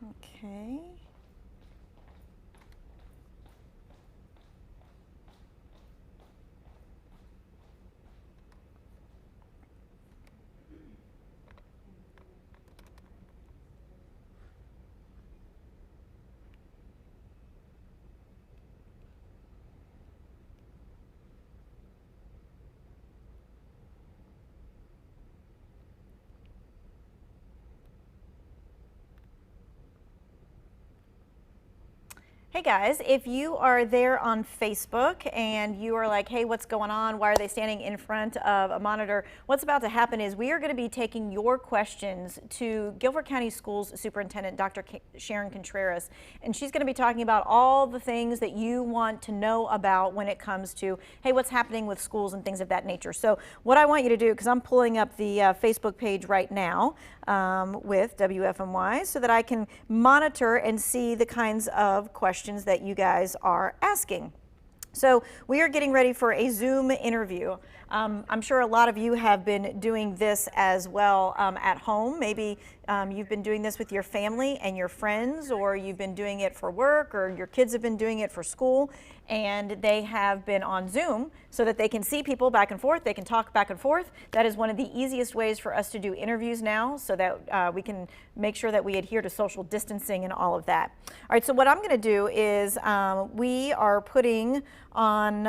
Okay. Hey guys, if you are there on Facebook and you are like, hey, what's going on? Why are they standing in front of a monitor? What's about to happen is we are going to be taking your questions to Guilford County Schools Superintendent Dr. Sharon Contreras, and she's going to be talking about all the things that you want to know about when it comes to, hey, what's happening with schools and things of that nature. So what I want you to do, because I'm pulling up the Facebook page right now with WFMY so that I can monitor and see the kinds of questions that you guys are asking. So we are getting ready for a Zoom interview. I'm sure a lot of you have been doing this as well at home. Maybe you've been doing this with your family and your friends, or you've been doing it for work, or your kids have been doing it for school, and they have been on Zoom so that they can see people back and forth, they can talk back and forth. That is one of the easiest ways for us to do interviews now, so that we can make sure that we adhere to social distancing and all of that. All right, so what I'm going to do is we are putting on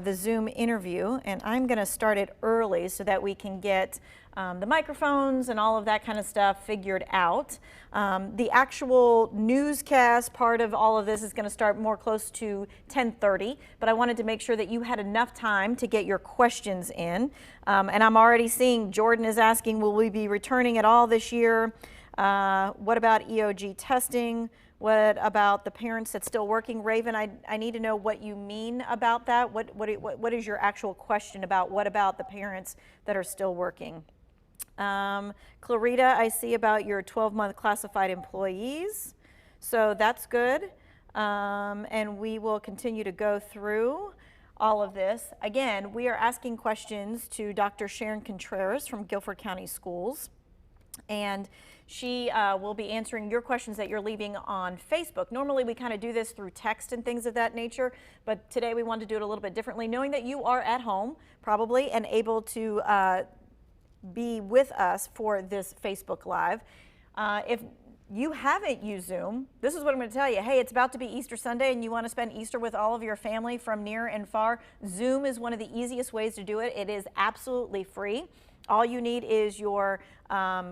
the Zoom interview, and I'm going to start it early so that we can get the microphones and all of that kind of stuff figured out. The actual newscast part of all of this is going to start more close to 10:30, but I wanted to make sure that you had enough time to get your questions in. And I'm already seeing Jordan is asking, will we be returning at all this year? What about EOG testing? What about the parents that's still working? Raven, I need to know what you mean about that. What is your actual question about what about the parents that are still working? Clarita, I see about your 12-month classified employees. So that's good. And we will continue to go through all of this. Again, we are asking questions to Dr. Sharon Contreras from Guilford County Schools. And she will be answering your questions that you're leaving on Facebook. Normally we kind of do this through text and things of that nature, but today we wanted to do it a little bit differently, knowing that you are at home probably and able to be with us for this Facebook Live. If you haven't used Zoom, this is what I'm going to tell you. Hey, it's about to be Easter Sunday and you want to spend Easter with all of your family from near and far. Zoom is one of the easiest ways to do it. It is absolutely free. All you need is your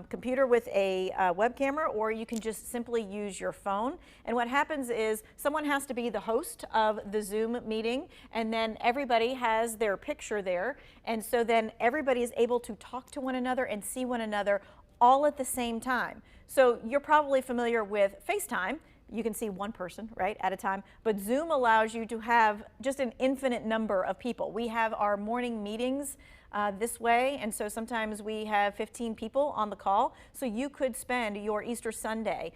computer with a web camera, or you can just simply use your phone. And what happens is someone has to be the host of the Zoom meeting, and then everybody has their picture there. And so then everybody is able to talk to one another and see one another all at the same time. So you're probably familiar with FaceTime. You can see one person, right, at a time. But Zoom allows you to have just an infinite number of people. We have our morning meetings this way, and so sometimes we have 15 people on the call. So you could spend your Easter Sunday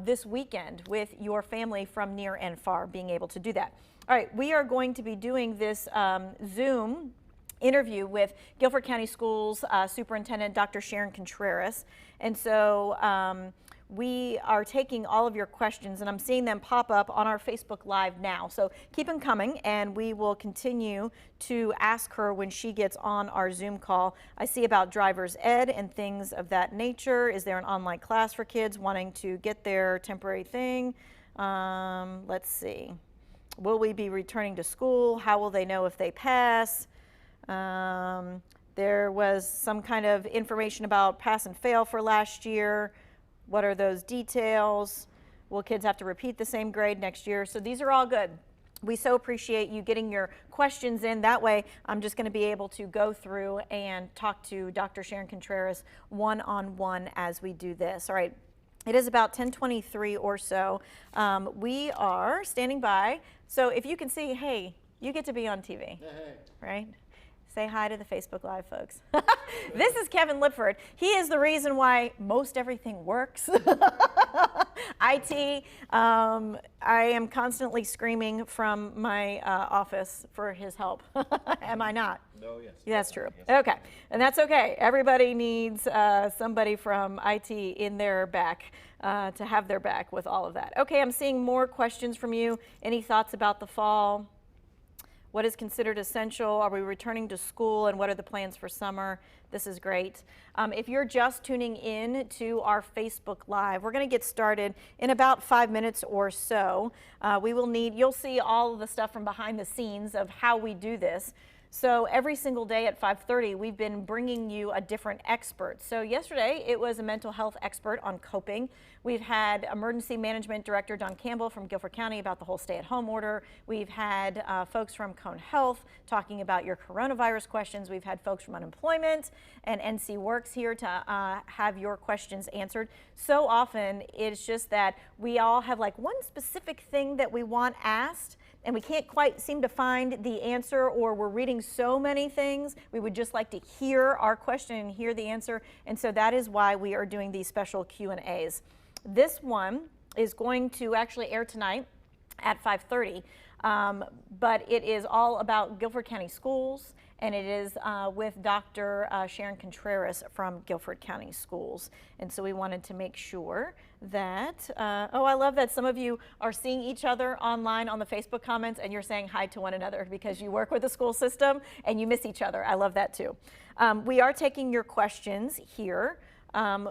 this weekend with your family from near and far, being able to do that. All right, we are going to be doing this Zoom interview with Guilford County Schools Superintendent Dr. Sharon Contreras. And so we are taking all of your questions, and I'm seeing them pop up on our Facebook Live now. So keep them coming, and we will continue to ask her when she gets on our Zoom call. I see about driver's ed and things of that nature. Is there an online class for kids wanting to get their temporary thing? Let's see. Will we be returning to school? How will they know if they pass? There was some kind of information about pass and fail for last year. What are those details? Will kids have to repeat the same grade next year? So these are all good. We so appreciate you getting your questions in. That way, I'm just going to be able to go through and talk to Dr. Sharon Contreras one-on-one as we do this. All right. It is about 10:23 or so. We are standing by. So if you can see, hey, you get to be on TV, right? Say hi to the Facebook Live folks. This is Kevin Lipford. He is the reason why most everything works. IT, I am constantly screaming from my office for his help. Am I not? No, yes. That's true. Yes. Okay, and that's okay. Everybody needs somebody from IT in their back to have their back with all of that. Okay, I'm seeing more questions from you. Any thoughts about the fall? What is considered essential? Are we returning to school, and what are the plans for summer? This is great. If you're just tuning in to our Facebook Live, we're going to get started in about 5 minutes or so. You'll see all of the stuff from behind the scenes of how we do this. So every single day at 5:30, we've been bringing you a different expert. So yesterday, it was a mental health expert on coping. We've had Emergency Management Director Don Campbell from Guilford County about the whole stay-at-home order. We've had folks from Cone Health talking about your coronavirus questions. We've had folks from unemployment and NC Works here to have your questions answered. So often, it's just that we all have like one specific thing that we want asked, and we can't quite seem to find the answer, or we're reading so many things, we would just like to hear our question and hear the answer. And so that is why we are doing these special Q&As. This one is going to actually air tonight at 5:30, but it is all about Guilford County Schools, and it is with Dr. Sharon Contreras from Guilford County Schools. And so we wanted to make sure that, oh, I love that some of you are seeing each other online on the Facebook comments, and you're saying hi to one another because you work with the school system and you miss each other. I love that too. We are taking your questions here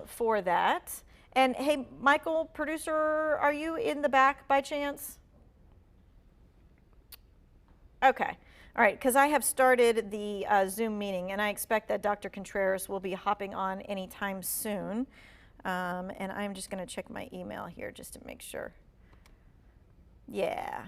for that. And hey, Michael, producer, are you in the back by chance? Okay. All right, because I have started the Zoom meeting, and I expect that Dr. Contreras will be hopping on anytime soon. And I'm just going to check my email here just to make sure. Yeah.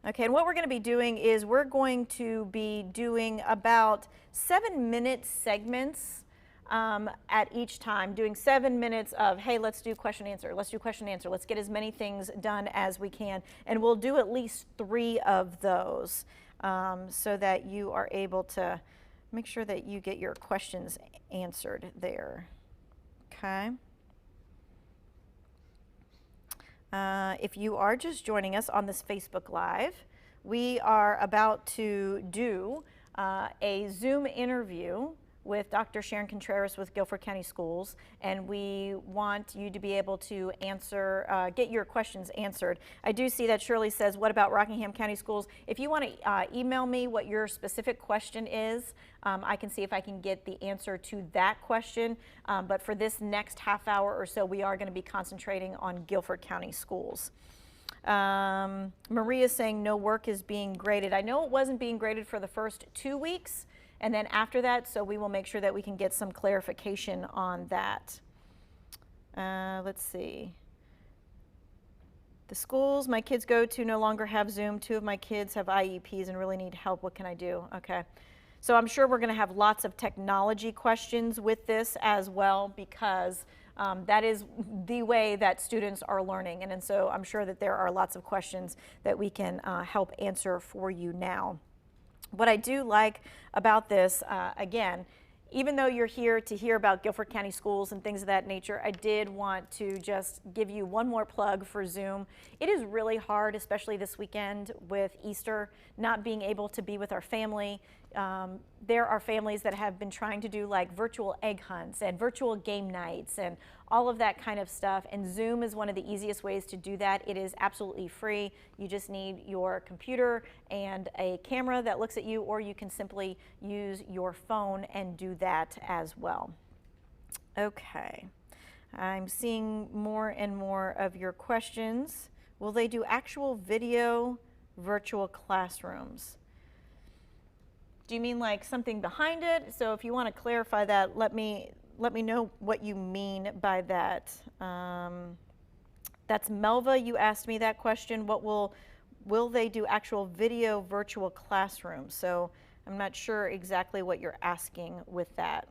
Okay, and what we're going to be doing is we're going to be doing about 7-minute segments at each time, doing 7 minutes of, hey, let's do question answer, let's do question answer, let's get as many things done as we can. And we'll do at least 3 of those. So that you are able to make sure that you get your questions answered there. Okay. If you are just joining us on this Facebook Live, we are about to do a Zoom interview with Dr. Sharon Contreras with Guilford County Schools, and we want you to be able to answer, get your questions answered. I do see that Shirley says, what about Rockingham County Schools? If you want to email me what your specific question is, I can see if I can get the answer to that question. But for this next half hour or so, we are going to be concentrating on Guilford County Schools. Maria's saying no work is being graded. I know it wasn't being graded for the first 2 weeks, and then after that, so we will make sure that we can get some clarification on that. Let's see. The schools my kids go to no longer have Zoom. 2 of my kids have IEPs and really need help. What can I do? Okay. So I'm sure we're going to have lots of technology questions with this as well, because that is the way that students are learning. And so I'm sure that there are lots of questions that we can help answer for you now. What I do like about this, again, even though you're here to hear about Guilford County Schools and things of that nature, I did want to just give you one more plug for Zoom. It is really hard, especially this weekend with Easter, not being able to be with our family. There are families that have been trying to do like virtual egg hunts and virtual game nights and all of that kind of stuff, and Zoom is one of the easiest ways to do that. It is absolutely free. You just need your computer and a camera that looks at you, or you can simply use your phone and do that as well. Okay, I'm seeing more and more of your questions. Will they do actual video virtual classrooms? Do you mean like something behind it? So if you want to clarify that, let me know what you mean by that. That's Melva, you asked me that question. What will they do actual video virtual classrooms? So I'm not sure exactly what you're asking with that.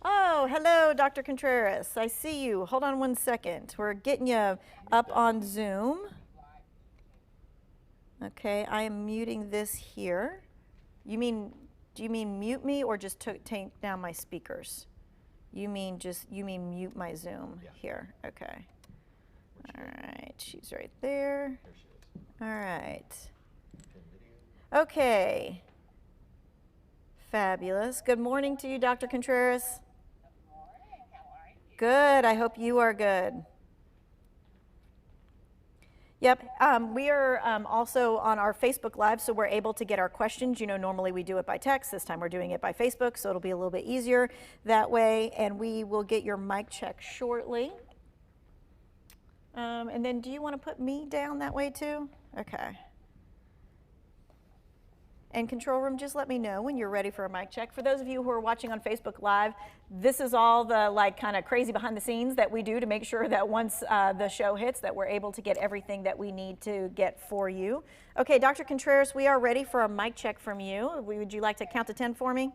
Oh, hello, Dr. Contreras. I see you. Hold on one second. We're getting you up on Zoom. Okay, I am muting this here. You mean, do you mean mute me or just take down my speakers? You mean mute my Zoom here? Okay. All right, she's right there. There she is. All right. Pin video. Okay. Fabulous. Good morning to you, Dr. Contreras. Good morning. How are you? Good. I hope you are good. Yep, we are also on our Facebook Live, so we're able to get our questions. You know, normally we do it by text. This time we're doing it by Facebook, so it'll be a little bit easier that way. And we will get your mic check shortly. And then do you want to put me down that way too? Okay. And control room, just let me know when you're ready for a mic check. For those of you who are watching on Facebook Live, this is all the like kind of crazy behind the scenes that we do to make sure that once the show hits that we're able to get everything that we need to get for you. Okay, Dr. Contreras, we are ready for a mic check from you. Would you like to count to 10 for me?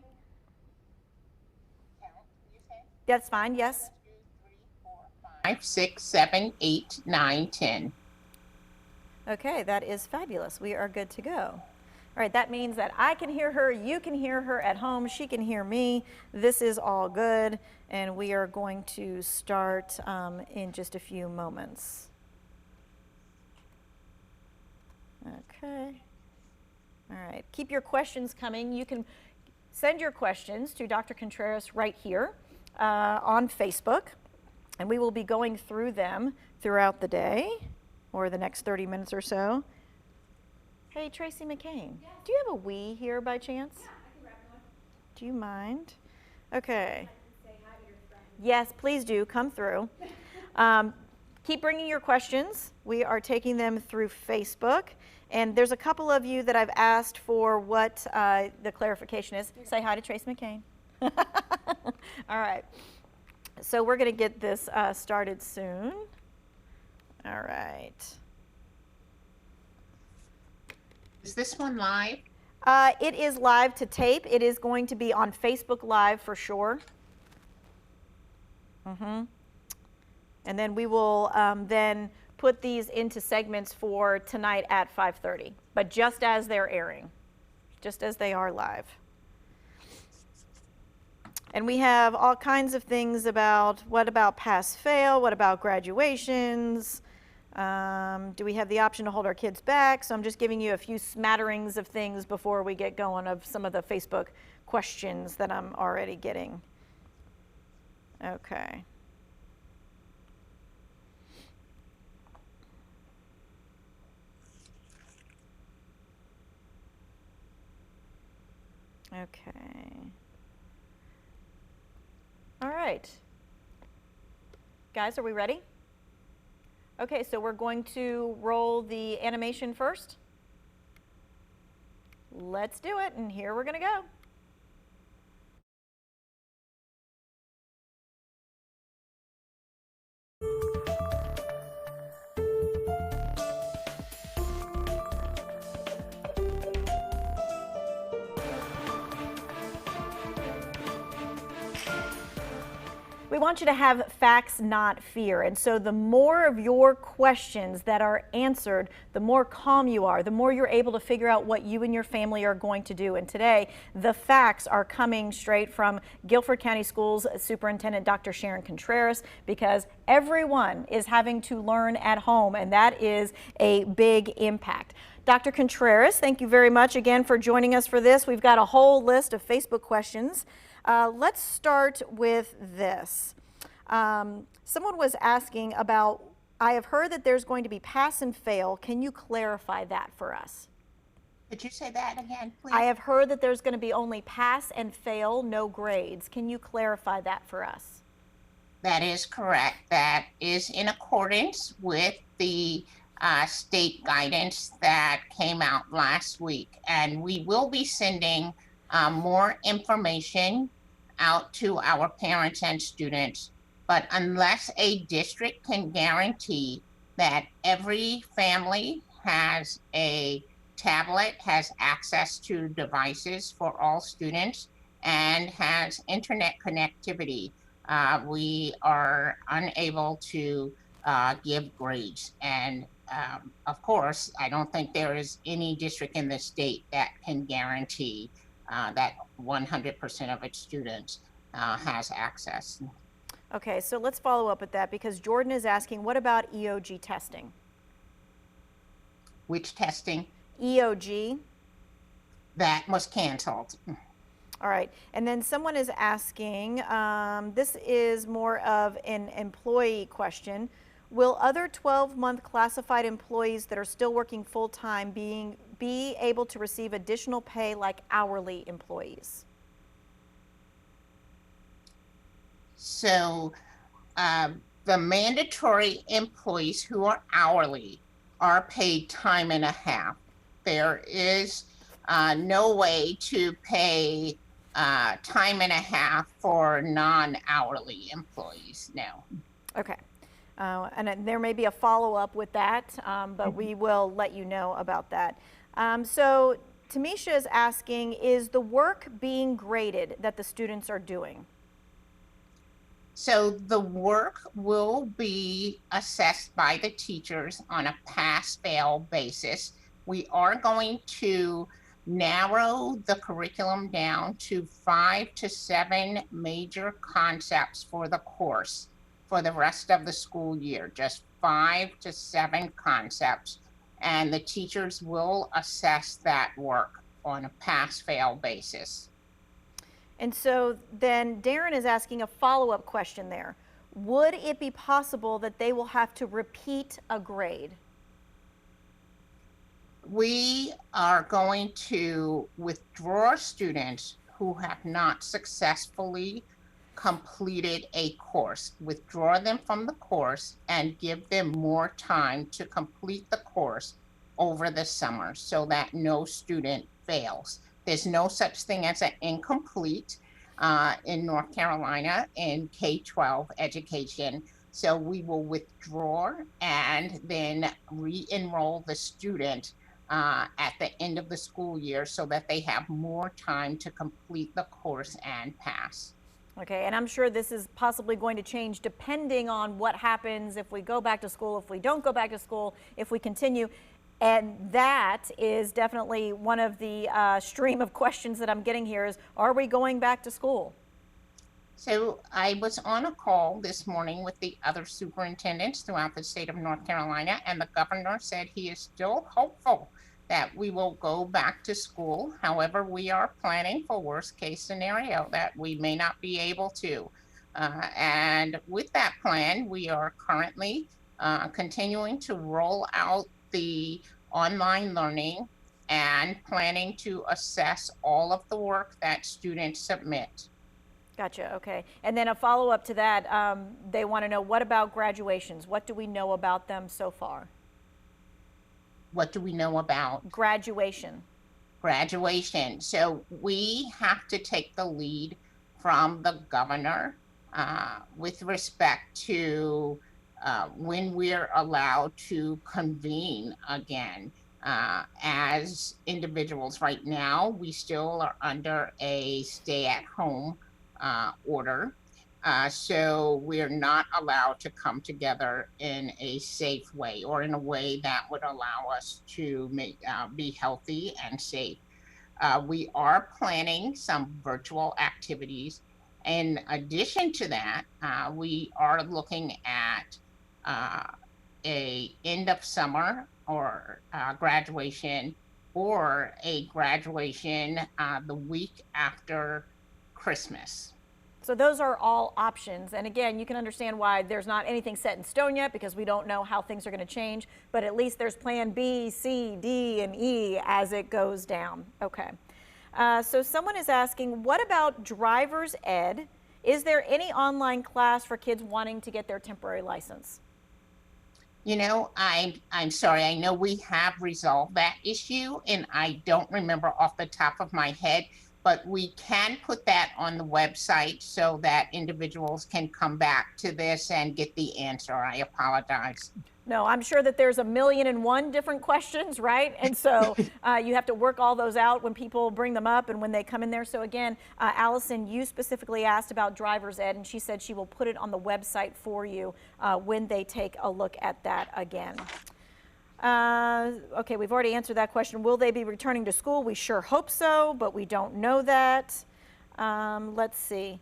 Count, you say? That's fine, yes. 1, 2, 3, 4, 5, 6, 7, 8, 9, 10. Okay, that is fabulous. We are good to go. All right, that means that I can hear her, you can hear her at home, she can hear me. This is all good, and we are going to start in just a few moments. Okay. All right, keep your questions coming. You can send your questions to Dr. Contreras right here on Facebook, and we will be going through them throughout the day or the next 30 minutes or so. Hey, Tracy McCain, do you have a Wii here by chance? Yeah, I can grab one. Do you mind? Okay. I can say hi to your friend. Yes, please do. Come through. Keep bringing your questions. We are taking them through Facebook. And there's a couple of you that I've asked for what the clarification is. Say hi to Tracy McCain. All right. So we're going to get this started soon. All right. Is this one live? It is live to tape. It is going to be on Facebook Live for sure. And then we will then put these into segments for tonight at 5:30, but just as they're airing, just as they are live. And we have all kinds of things about what about pass-fail, what about graduations, do we have the option to hold our kids back? So I'm just giving you a few smatterings of things before we get going of some of the Facebook questions that I'm already getting. Okay. Okay. All right. Guys, are we ready? Okay, so we're going to roll the animation first. Let's do it, and here we're going to go. We want you to have facts, not fear. And so the more of your questions that are answered, the more calm you are, the more you're able to figure out what you and your family are going to do. And today, the facts are coming straight from Guilford County Schools Superintendent Dr. Sharon Contreras, because everyone is having to learn at home, and that is a big impact. Dr. Contreras, thank you very much again for joining us for this. We've got a whole list of Facebook questions. Let's start with this. Someone was asking about, I have heard that there's going to be pass and fail. Can you clarify that for us? Could you say that again, please? I have heard that there's going to be only pass and fail, no grades. Can you clarify that for us? That is correct. That is in accordance with the state guidance that came out last week. And we will be sending more information out to our parents and students. But unless a district can guarantee that every family has a tablet, has access to devices for all students, and has internet connectivity, we are unable to give grades. And of course, I don't think there is any district in the state that can guarantee that 100% of its students has access. Okay, so let's follow up with that because Jordan is asking, what about EOG testing? Which testing? EOG. That was canceled. All right, and then someone is asking, this is more of an employee question. Will other 12-month classified employees that are still working full-time be able to receive additional pay like hourly employees? So the mandatory employees who are hourly are paid time and a half. There is no way to pay time and a half for non-hourly employees, no. Okay. And there may be a follow-up with that, but we will let you know about that. So Tamisha is asking, is the work being graded that the students are doing? So the work will be assessed by the teachers on a pass-fail basis. We are going to narrow the curriculum down to 5 to 7 major concepts for the course for the rest of the school year, just 5 to 7 concepts. And the teachers will assess that work on a pass-fail basis. And so then Darren is asking a follow-up question there. Would it be possible that they will have to repeat a grade? We are going to withdraw students who have not successfully completed a course, withdraw them from the course and give them more time to complete the course over the summer so that no student fails. There's no such thing as an incomplete in North Carolina in K-12 education. So we will withdraw and then re-enroll the student at the end of the school year so that they have more time to complete the course and pass. Okay, and I'm sure this is possibly going to change depending on what happens if we go back to school, if we don't go back to school, if we continue. And that is definitely one of the stream of questions that I'm getting here is, are we going back to school? So I was on a call this morning with the other superintendents throughout the state of North Carolina, and the governor said he is still hopeful that we will go back to school. However, we are planning for worst case scenario that we may not be able to. And with that plan, we are currently continuing to roll out the online learning and planning to assess all of the work that students submit. Gotcha, okay. And then a follow-up to that, they want to know, what about graduations? What do we know about them so far? What do we know about Graduation. graduation? So we have to take the lead from the governor with respect to when we're allowed to convene again. As individuals right now, we still are under a stay-at-home order. So we're not allowed to come together in a safe way or in a way that would allow us to be healthy and safe. We are planning some virtual activities. In addition to that, we are looking at a end of summer or graduation, or a graduation the week after Christmas. So those are all options. And again, you can understand why there's not anything set in stone yet because we don't know how things are going to change, but at least there's plan B, C, D, and E as it goes down. Okay. So someone is asking, what about driver's ed? Is there any online class for kids wanting to get their temporary license? You know, I'm sorry, I know we have resolved that issue and I don't remember off the top of my head, but we can put that on the website so that individuals can come back to this and get the answer. I apologize. No, I'm sure that there's 1,000,001 different questions, right? And so you have to work all those out when people bring them up and when they come in there. So again, Allison, you specifically asked about driver's ed, and she said she will put it on the website for you when they take a look at that again. Okay, we've already answered that question. Will they be returning to school? We sure hope so, but we don't know that. Let's see.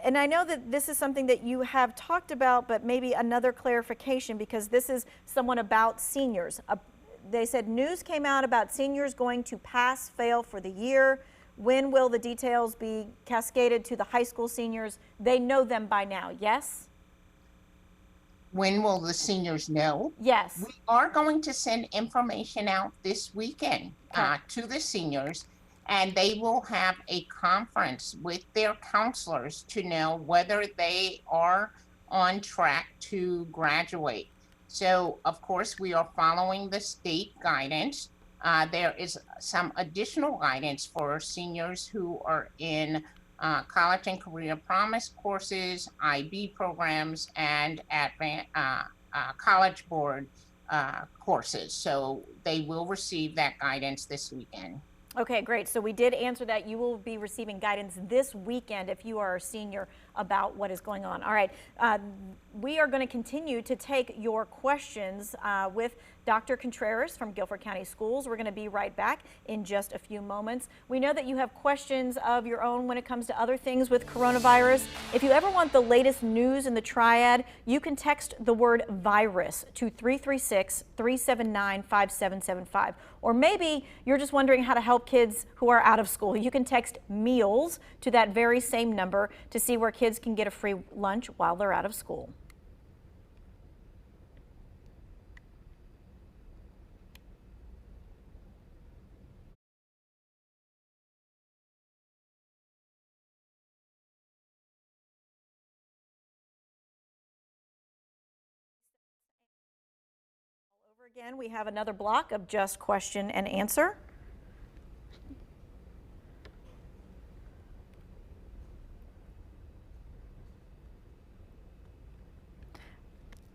And I know that this is something that you have talked about, but maybe another clarification, because this is someone about seniors. They said news came out about seniors going to pass, fail for the year. When will the details be cascaded to the high school seniors? They know them by now, yes? When will the seniors know? Yes. We are going to send information out this weekend Okay. to the seniors, and they will have a conference with their counselors to know whether they are on track to graduate. So, of course, we are following the state guidance. There is some additional guidance for seniors who are in college and career promise courses, IB programs, and college board courses. So they will receive that guidance this weekend. Okay, great. So we did answer that. You will be receiving guidance this weekend if you are a senior about what is going on. All right, we are going to continue to take your questions with Dr. Contreras from Guilford County Schools. We're going to be right back in just a few moments. We know that you have questions of your own when it comes to other things with coronavirus. If you ever want the latest news in the triad, you can text the word virus to 336-379-5775. Or maybe you're just wondering how to help kids who are out of school. You can text meals to that very same number to see where kids can get a free lunch while they're out of school. Over again, we have another block of just question and answer.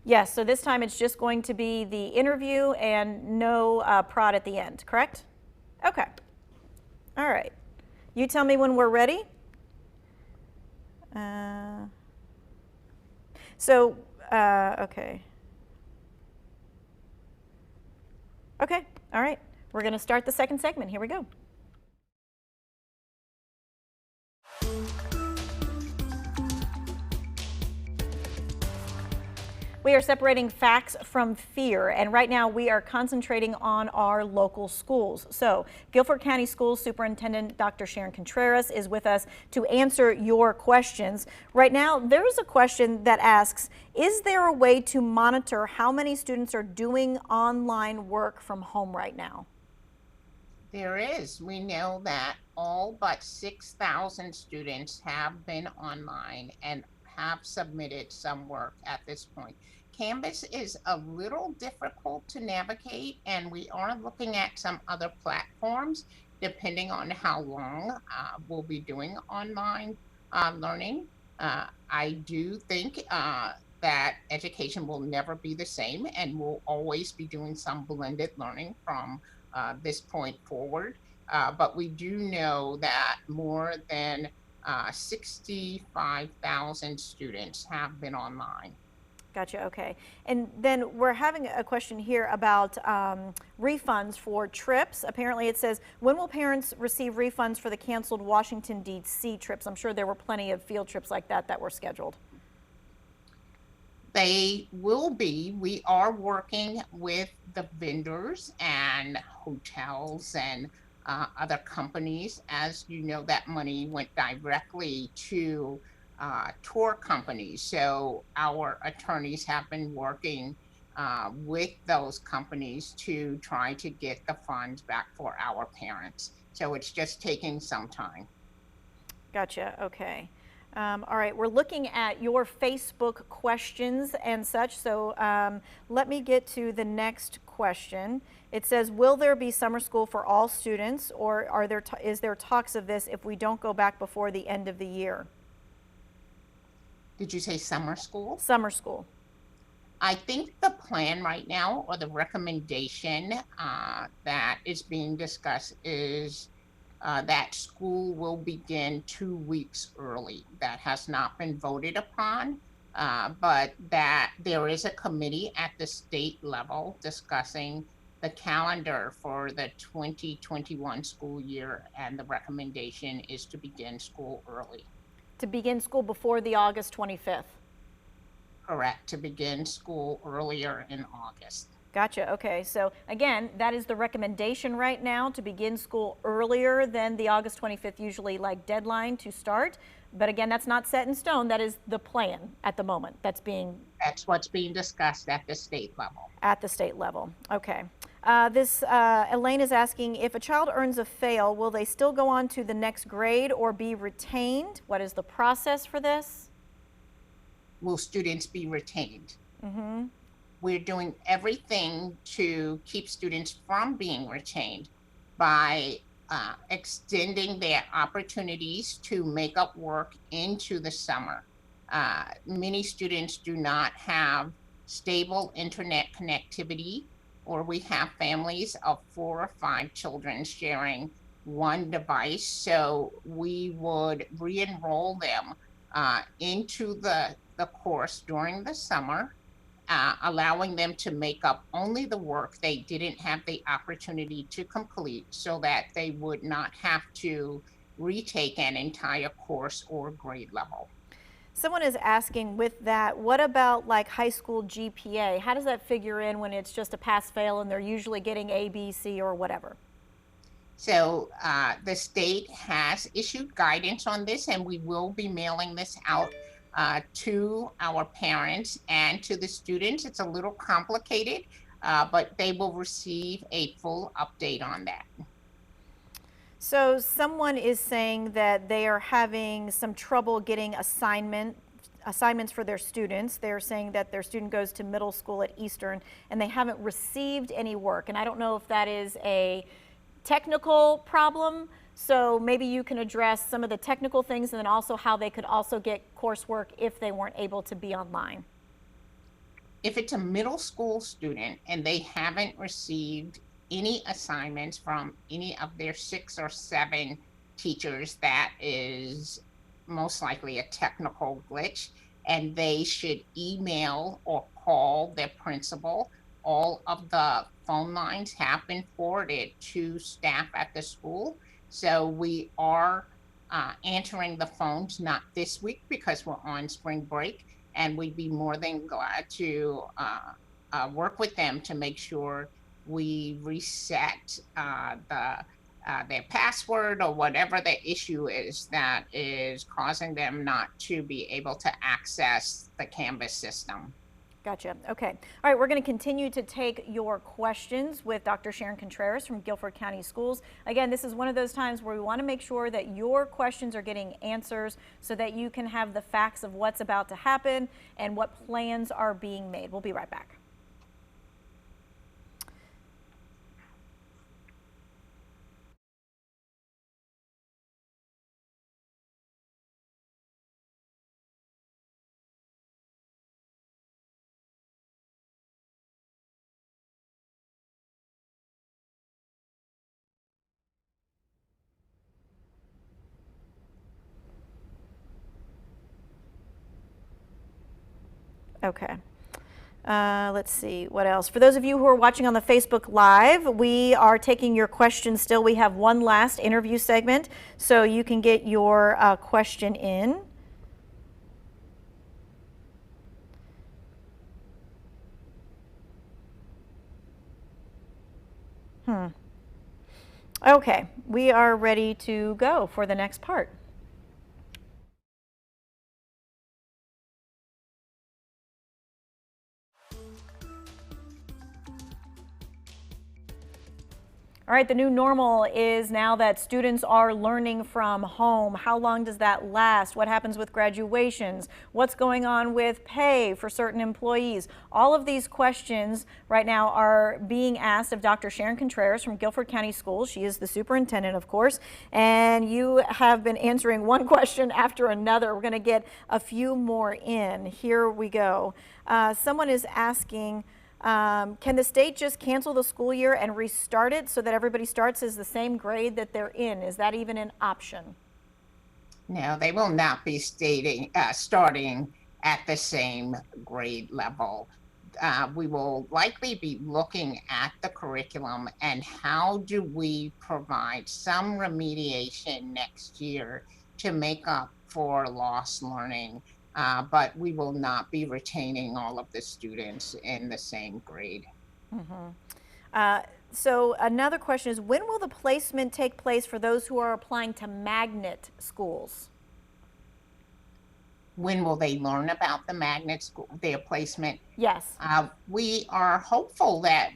Yes, so this time it's just going to be the interview and no prod at the end, correct? Okay. All right. You tell me when we're ready. Okay. Okay, all right. We're going to start the second segment. Here we go. We are separating facts from fear, and right now we are concentrating on our local schools. So, Guilford County Schools Superintendent Dr. Sharon Contreras is with us to answer your questions. Right now, there is a question that asks, is there a way to monitor how many students are doing online work from home right now? There is. We know that all but 6,000 students have been online and have submitted some work at this point. Canvas is a little difficult to navigate, and we are looking at some other platforms depending on how long we'll be doing online learning. I do think that education will never be the same, and we'll always be doing some blended learning from this point forward. But we do know that more than 65,000 students have been online. Gotcha, okay. And then we're having a question here about refunds for trips. Apparently it says, when will parents receive refunds for the canceled Washington, D.C. trips? I'm sure there were plenty of field trips like that were scheduled. They will be. We are working with the vendors and hotels and other companies. As you know, that money went directly to tour companies. So our attorneys have been working with those companies to try to get the funds back for our parents. So it's just taking some time. Gotcha, okay. All right, we're looking at your Facebook questions and such, so let me get to the next question. It says, will there be summer school for all students, or is there talks of this if we don't go back before the end of the year? Did you say summer school? Summer school. I think the plan right now, or the recommendation that is being discussed, is that school will begin 2 weeks early. That has not been voted upon, but that there is a committee at the state level discussing the calendar for the 2021 school year, and the recommendation is to begin school early. To begin school before the August 25th. Correct, to begin school earlier in August. Gotcha. Okay. So again, that is the recommendation right now, to begin school earlier than the August 25th usually like deadline to start. But again, that's not set in stone. That is the plan at the moment. That's what's being discussed at the state level. At the state level. Okay. Elaine is asking, if a child earns a fail, will they still go on to the next grade or be retained? What is the process for this? Will students be retained? Mm-hmm. We're doing everything to keep students from being retained by extending their opportunities to make up work into the summer. Many students do not have stable internet connectivity, or we have families of 4 or 5 children sharing one device. So we would re-enroll them into the course during the summer, allowing them to make up only the work they didn't have the opportunity to complete, so that they would not have to retake an entire course or grade level. Someone is asking, with that, what about like high school GPA? How does that figure in when it's just a pass-fail and they're usually getting A, B, C, or whatever? So the state has issued guidance on this, and we will be mailing this out to our parents and to the students. It's a little complicated, but they will receive a full update on that. So someone is saying that they are having some trouble getting assignments for their students. They're saying that their student goes to middle school at Eastern and they haven't received any work. And I don't know if that is a technical problem. So maybe you can address some of the technical things and then also how they could also get coursework if they weren't able to be online. If it's a middle school student and they haven't received any assignments from any of their 6 or 7 teachers, that is most likely a technical glitch, and they should email or call their principal. All of the phone lines have been forwarded to staff at the school. So we are answering the phones, not this week because we're on spring break, and we'd be more than glad to work with them to make sure we reset their password or whatever the issue is that is causing them not to be able to access the Canvas system. Gotcha. Okay. All right. We're going to continue to take your questions with Dr. Sharon Contreras from Guilford County Schools. Again, this is one of those times where we want to make sure that your questions are getting answers so that you can have the facts of what's about to happen and what plans are being made. We'll be right back. Okay. Let's see what else. For those of you who are watching on the Facebook Live, we are taking your questions still. We have one last interview segment, so you can get your question in. Okay, we are ready to go for the next part. All right, the new normal is now that students are learning from home. How long does that last? What happens with graduations? What's going on with pay for certain employees? All of these questions right now are being asked of Dr. Sharon Contreras from Guilford County Schools. She is the superintendent, of course, and you have been answering one question after another. We're going to get a few more in. Here we go. Someone is asking, can the state just cancel the school year and restart it so that everybody starts as the same grade that they're in? Is that even an option? No, they will not be starting at the same grade level. We will likely be looking at the curriculum and how do we provide some remediation next year to make up for lost learning, but we will not be retaining all of the students in the same grade. So another question is, when will the placement take place for those who are applying to magnet schools? When will they learn about the magnet school, their placement? Yes. We are hopeful that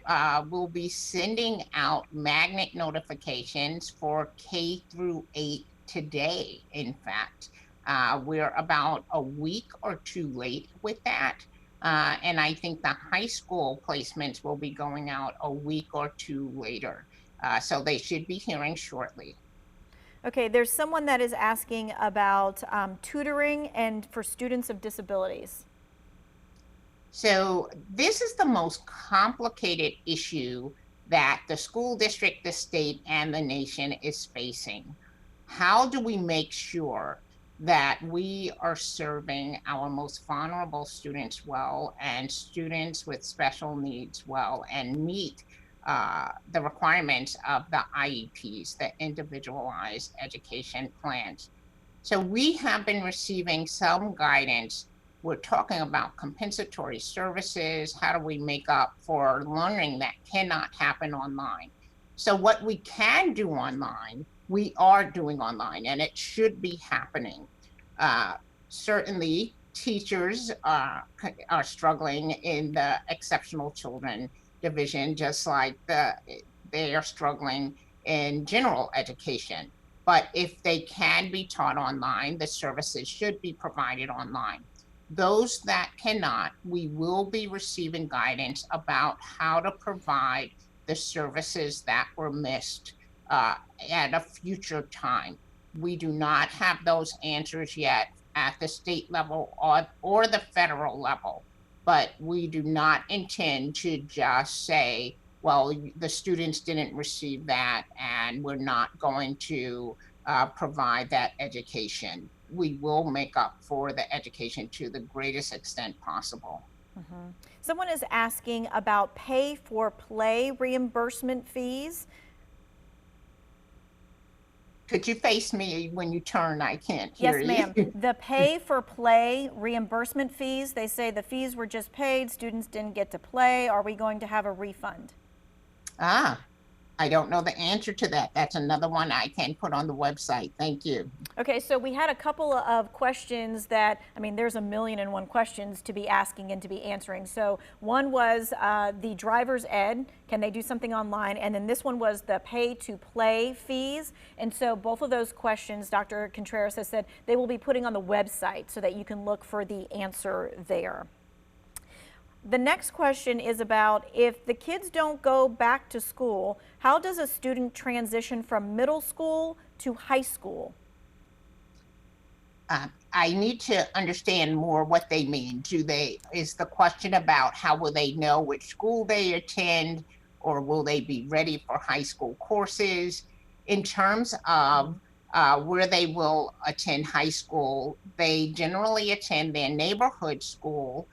we'll be sending out magnet notifications for K through 8 today. In fact, we're about a week or two late with that. And I think the high school placements will be going out a week or two later. So they should be hearing shortly. Okay, there's someone that is asking about tutoring and for students of disabilities. So this is the most complicated issue that the school district, the state, and the nation is facing. How do we make sure that we are serving our most vulnerable students well and students with special needs well and meet the requirements of the IEPs, the individualized education plans? So we have been receiving some guidance. We're talking about compensatory services. How do we make up for learning that cannot happen online? So what we can do online, we are doing online, and it should be happening. Certainly, teachers are struggling in the exceptional children division, just like they are struggling in general education. But if they can be taught online, the services should be provided online. Those that cannot, we will be receiving guidance about how to provide the services that were missed at a future time. We do not have those answers yet at the state level or the federal level, but we do not intend to just say, well, the students didn't receive that and we're not going to provide that education. We will make up for the education to the greatest extent possible. Someone is asking about pay for play reimbursement fees. Could you face me when you turn? I can't hear Yes, you. ma'am. The pay for play reimbursement fees, they say the fees were just paid, students didn't get to play. Are we going to have a refund? I don't know the answer to that. That's another one I can put on the website. Thank you. Okay, so we had a couple of questions that, I mean, there's 1,000,001 questions to be asking and to be answering. So one was the driver's ed, can they do something online? And then this one was the pay to play fees. And so both of those questions, Dr. Contreras has said they will be putting on the website so that you can look for the answer there. The next question is about if the kids don't go back to school, how does a student transition from middle school to high school? I need to understand more what they mean. Is the question about how will they know which school they attend, or will they be ready for high school courses? In terms of where they will attend high school, they generally attend their neighborhood school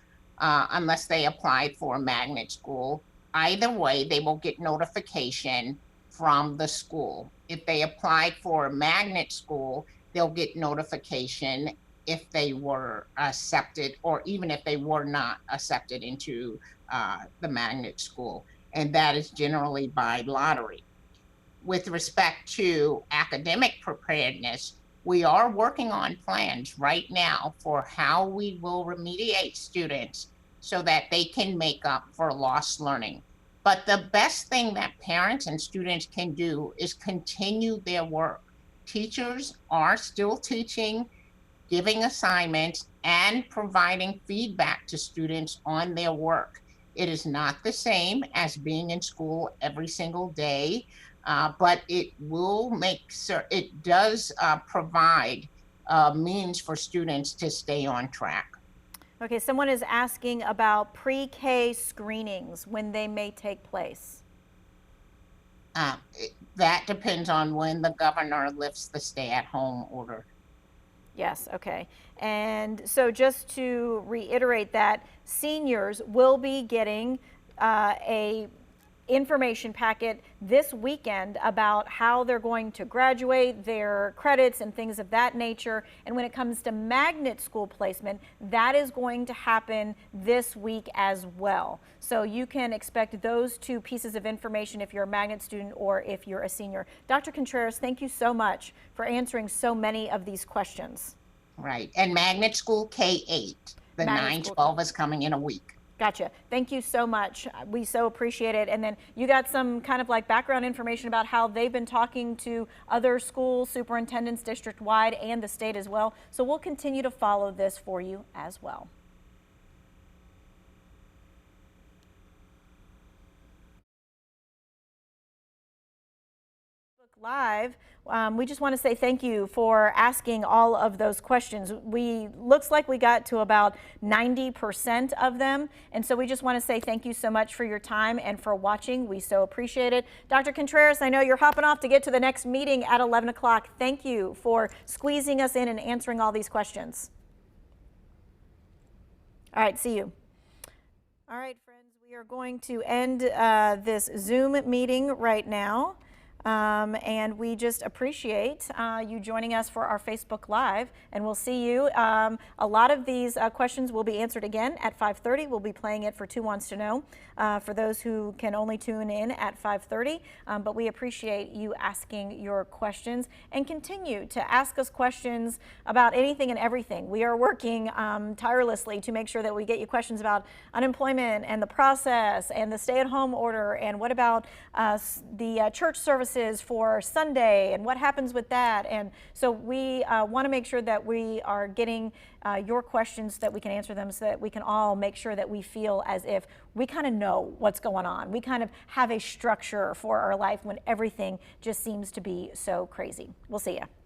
unless they apply for a magnet school. Either way, they will get notification from the school. If they applied for a magnet school, they'll get notification if they were accepted, or even if they were not accepted into the magnet school. And that is generally by lottery. With respect to academic preparedness, we are working on plans right now for how we will remediate students so that they can make up for lost learning. But the best thing that parents and students can do is continue their work. Teachers are still teaching, giving assignments, and providing feedback to students on their work. It is not the same as being in school every single day, but it does provide means for students to stay on track. Okay, someone is asking about pre-K screenings, when they may take place. That depends on when the governor lifts the stay-at-home order. Yes, okay. And so just to reiterate that, seniors will be getting a information packet this weekend about how they're going to graduate, their credits and things of that nature. And when it comes to magnet school placement, that is going to happen this week as well. So you can expect those two pieces of information if you're a magnet student or if you're a senior. Dr. Contreras, thank you so much for answering so many of these questions. Right. And magnet school K-8, the Magnet school 9-12 is coming in a week. Gotcha. Thank you so much. We so appreciate it. And then you got some kind of like background information about how they've been talking to other school superintendents district-wide and the state as well. So we'll continue to follow this for you as well. Live, we just want to say thank you for asking all of those questions. Looks like we got to about 90% of them, and so we just want to say thank you so much for your time and for watching. We so appreciate it. Dr. Contreras, I know you're hopping off to get to the next meeting at 11 o'clock. Thank you for squeezing us in and answering all these questions. All right, see you. All right, friends, we are going to end this Zoom meeting right now. And we just appreciate you joining us for our Facebook Live, and we'll see you. A lot of these questions will be answered again at 5:30. We'll be playing it for Two Wants to Know for those who can only tune in at 5:30. But we appreciate you asking your questions and continue to ask us questions about anything and everything. We are working tirelessly to make sure that we get you questions about unemployment and the process and the stay-at-home order, and what about the church services for Sunday and what happens with that. And so we want to make sure that we are getting your questions, that we can answer them, so that we can all make sure that we feel as if we kind of know what's going on. We kind of have a structure for our life when everything just seems to be so crazy. We'll see you.